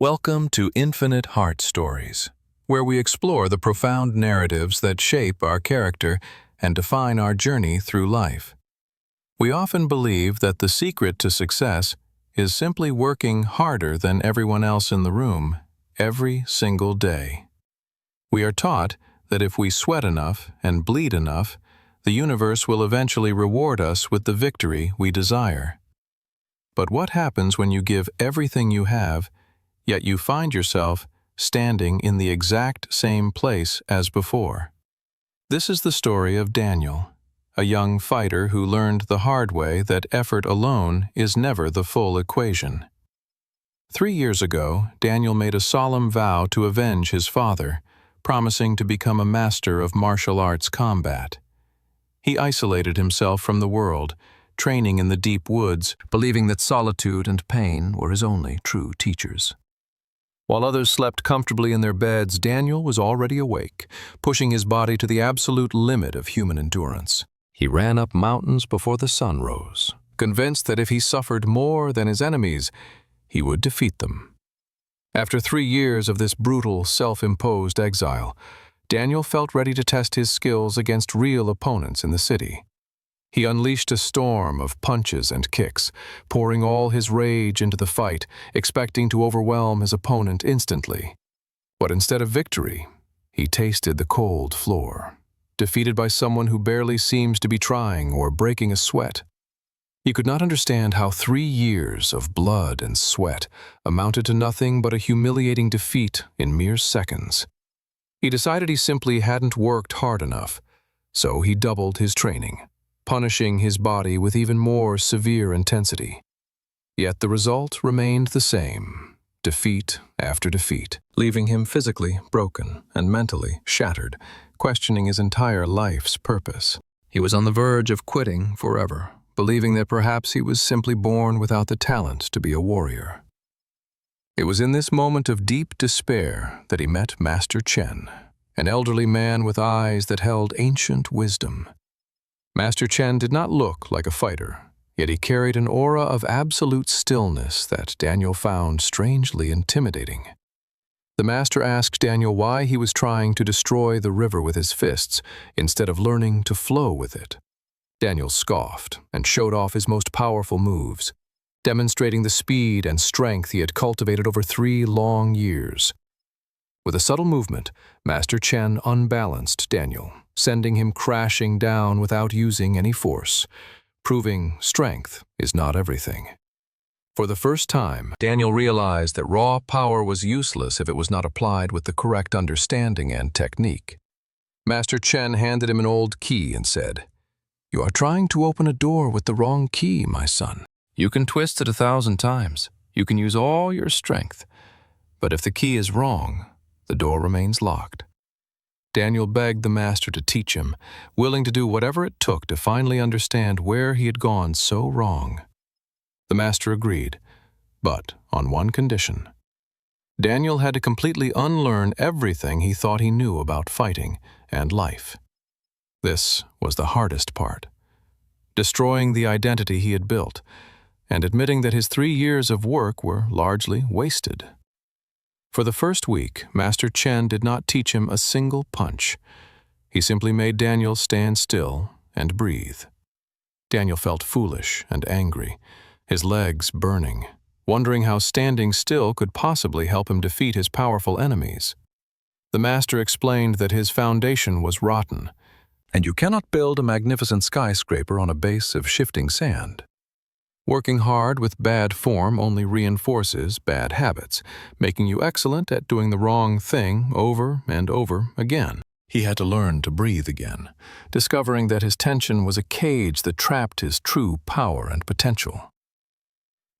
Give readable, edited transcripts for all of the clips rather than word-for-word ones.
Welcome to Infinite Heart Stories, where we explore the profound narratives that shape our character and define our journey through life. We often believe that the secret to success is simply working harder than everyone else in the room every single day. We are taught that if we sweat enough and bleed enough, the universe will eventually reward us with the victory we desire. But what happens when you give everything you have, yet you find yourself standing in the exact same place as before? This is the story of Daniel, a young fighter who learned the hard way that effort alone is never the full equation. 3 years ago, Daniel made a solemn vow to avenge his father, promising to become a master of martial arts combat. He isolated himself from the world, training in the deep woods, believing that solitude and pain were his only true teachers. While others slept comfortably in their beds, Daniel was already awake, pushing his body to the absolute limit of human endurance. He ran up mountains before the sun rose, convinced that if he suffered more than his enemies, he would defeat them. After 3 years of this brutal, self-imposed exile, Daniel felt ready to test his skills against real opponents in the city. He unleashed a storm of punches and kicks, pouring all his rage into the fight, expecting to overwhelm his opponent instantly. But instead of victory, he tasted the cold floor, defeated by someone who barely seems to be trying or breaking a sweat. He could not understand how 3 years of blood and sweat amounted to nothing but a humiliating defeat in mere seconds. He decided he simply hadn't worked hard enough, so he doubled his training, punishing his body with even more severe intensity. Yet the result remained the same, defeat after defeat, leaving him physically broken and mentally shattered, questioning his entire life's purpose. He was on the verge of quitting forever, believing that perhaps he was simply born without the talent to be a warrior. It was in this moment of deep despair that he met Master Chen, an elderly man with eyes that held ancient wisdom. Master Chen did not look like a fighter, yet he carried an aura of absolute stillness that Daniel found strangely intimidating. The master asked Daniel why he was trying to destroy the river with his fists instead of learning to flow with it. Daniel scoffed and showed off his most powerful moves, demonstrating the speed and strength he had cultivated over 3 long years. With a subtle movement, Master Chen unbalanced Daniel, sending him crashing down without using any force, proving strength is not everything. For the first time, Daniel realized that raw power was useless if it was not applied with the correct understanding and technique. Master Chen handed him an old key and said, "You are trying to open a door with the wrong key, my son. You can twist it 1,000 times. You can use all your strength. But if the key is wrong, the door remains locked." Daniel begged the master to teach him, willing to do whatever it took to finally understand where he had gone so wrong. The master agreed, but on one condition. Daniel had to completely unlearn everything he thought he knew about fighting and life. This was the hardest part, destroying the identity he had built and admitting that his 3 years of work were largely wasted. For the first week, Master Chen did not teach him a single punch. He simply made Daniel stand still and breathe. Daniel felt foolish and angry, his legs burning, wondering how standing still could possibly help him defeat his powerful enemies. The master explained that his foundation was rotten, and you cannot build a magnificent skyscraper on a base of shifting sand. Working hard with bad form only reinforces bad habits, making you excellent at doing the wrong thing over and over again. He had to learn to breathe again, discovering that his tension was a cage that trapped his true power and potential.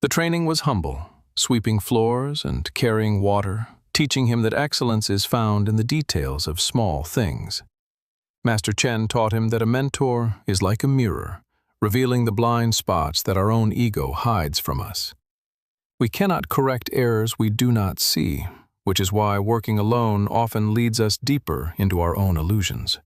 The training was humble, sweeping floors and carrying water, teaching him that excellence is found in the details of small things. Master Chen taught him that a mentor is like a mirror, revealing the blind spots that our own ego hides from us. We cannot correct errors we do not see, which is why working alone often leads us deeper into our own illusions.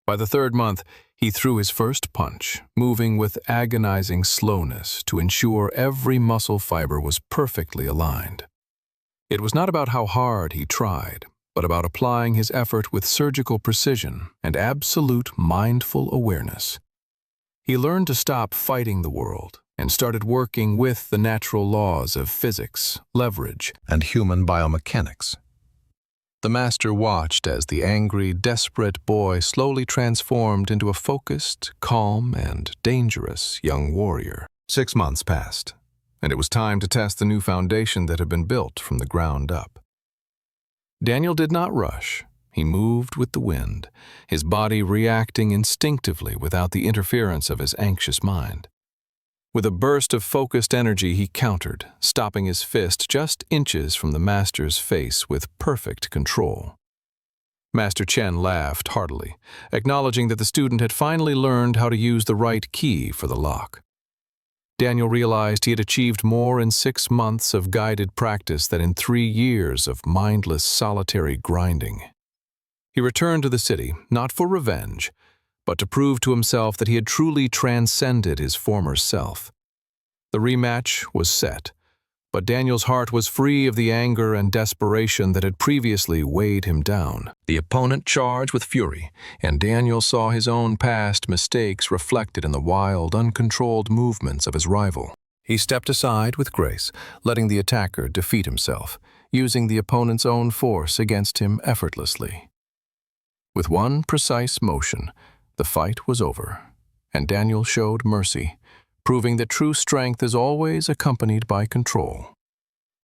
By the 3rd month, he threw his first punch, moving with agonizing slowness to ensure every muscle fiber was perfectly aligned. It was not about how hard he tried, but about applying his effort with surgical precision and absolute mindful awareness. He learned to stop fighting the world and started working with the natural laws of physics, leverage, and human biomechanics. The master watched as the angry, desperate boy slowly transformed into a focused, calm, and dangerous young warrior. 6 months passed, and it was time to test the new foundation that had been built from the ground up. Daniel did not rush. He moved with the wind, his body reacting instinctively without the interference of his anxious mind. With a burst of focused energy, he countered, stopping his fist just inches from the master's face with perfect control. Master Chen laughed heartily, acknowledging that the student had finally learned how to use the right key for the lock. Daniel realized he had achieved more in 6 months of guided practice than in 3 years of mindless, solitary grinding. He returned to the city, not for revenge, but to prove to himself that he had truly transcended his former self. The rematch was set, but Daniel's heart was free of the anger and desperation that had previously weighed him down. The opponent charged with fury, and Daniel saw his own past mistakes reflected in the wild, uncontrolled movements of his rival. He stepped aside with grace, letting the attacker defeat himself, using the opponent's own force against him effortlessly. With one precise motion, the fight was over, and Daniel showed mercy, proving that true strength is always accompanied by control.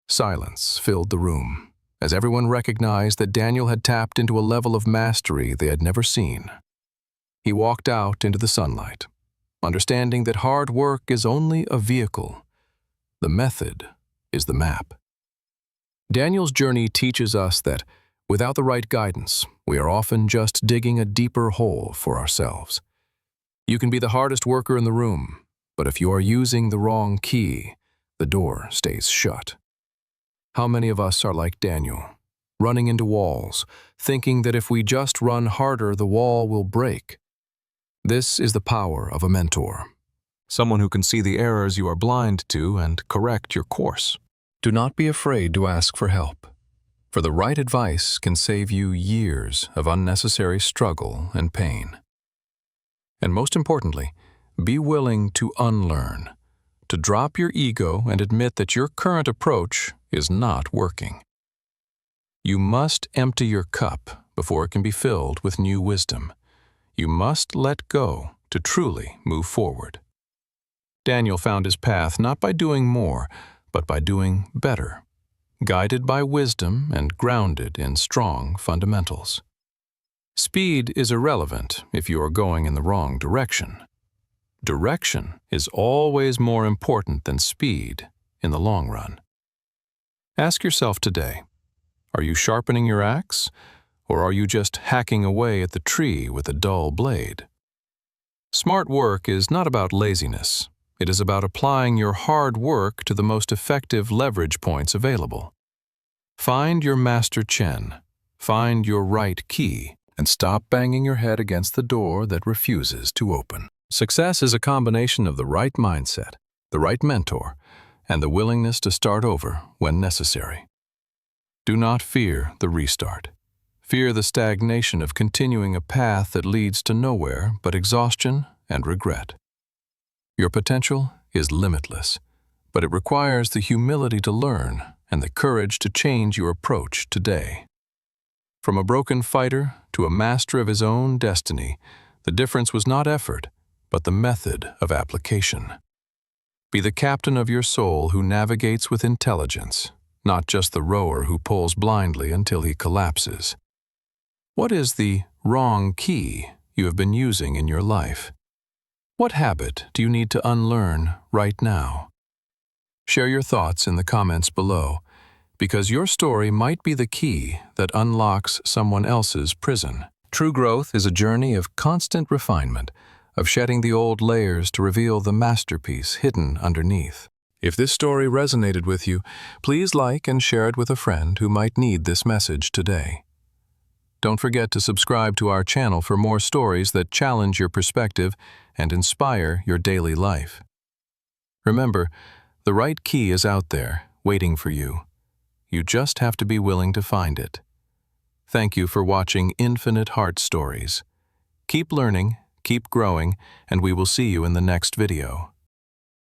Silence filled the room, as everyone recognized that Daniel had tapped into a level of mastery they had never seen. He walked out into the sunlight, understanding that hard work is only a vehicle. The method is the map. Daniel's journey teaches us that, without the right guidance, we are often just digging a deeper hole for ourselves. You can be the hardest worker in the room, but if you are using the wrong key, the door stays shut. How many of us are like Daniel, running into walls, thinking that if we just run harder, the wall will break? This is the power of a mentor, someone who can see the errors you are blind to and correct your course. Do not be afraid to ask for help, for the right advice can save you years of unnecessary struggle and pain. And most importantly, be willing to unlearn, to drop your ego and admit that your current approach is not working. You must empty your cup before it can be filled with new wisdom. You must let go to truly move forward. Daniel found his path not by doing more, but by doing better, guided by wisdom and grounded in strong fundamentals. Speed is irrelevant if you are going in the wrong direction. Direction is always more important than speed in the long run. Ask yourself today, are you sharpening your axe, or are you just hacking away at the tree with a dull blade? Smart work is not about laziness. It is about applying your hard work to the most effective leverage points available. Find your Master Chen, find your right key, and stop banging your head against the door that refuses to open. Success is a combination of the right mindset, the right mentor, and the willingness to start over when necessary. Do not fear the restart. Fear the stagnation of continuing a path that leads to nowhere but exhaustion and regret. Your potential is limitless, but it requires the humility to learn and the courage to change your approach today. From a broken fighter to a master of his own destiny, the difference was not effort, but the method of application. Be the captain of your soul who navigates with intelligence, not just the rower who pulls blindly until he collapses. What is the wrong key you have been using in your life? What habit do you need to unlearn right now? Share your thoughts in the comments below, because your story might be the key that unlocks someone else's prison. True growth is a journey of constant refinement, of shedding the old layers to reveal the masterpiece hidden underneath. If this story resonated with you, please like and share it with a friend who might need this message today. Don't forget to subscribe to our channel for more stories that challenge your perspective and inspire your daily life. Remember, the right key is out there, waiting for you. You just have to be willing to find it. Thank you for watching Infinite Heart Stories. Keep learning, keep growing, and we will see you in the next video.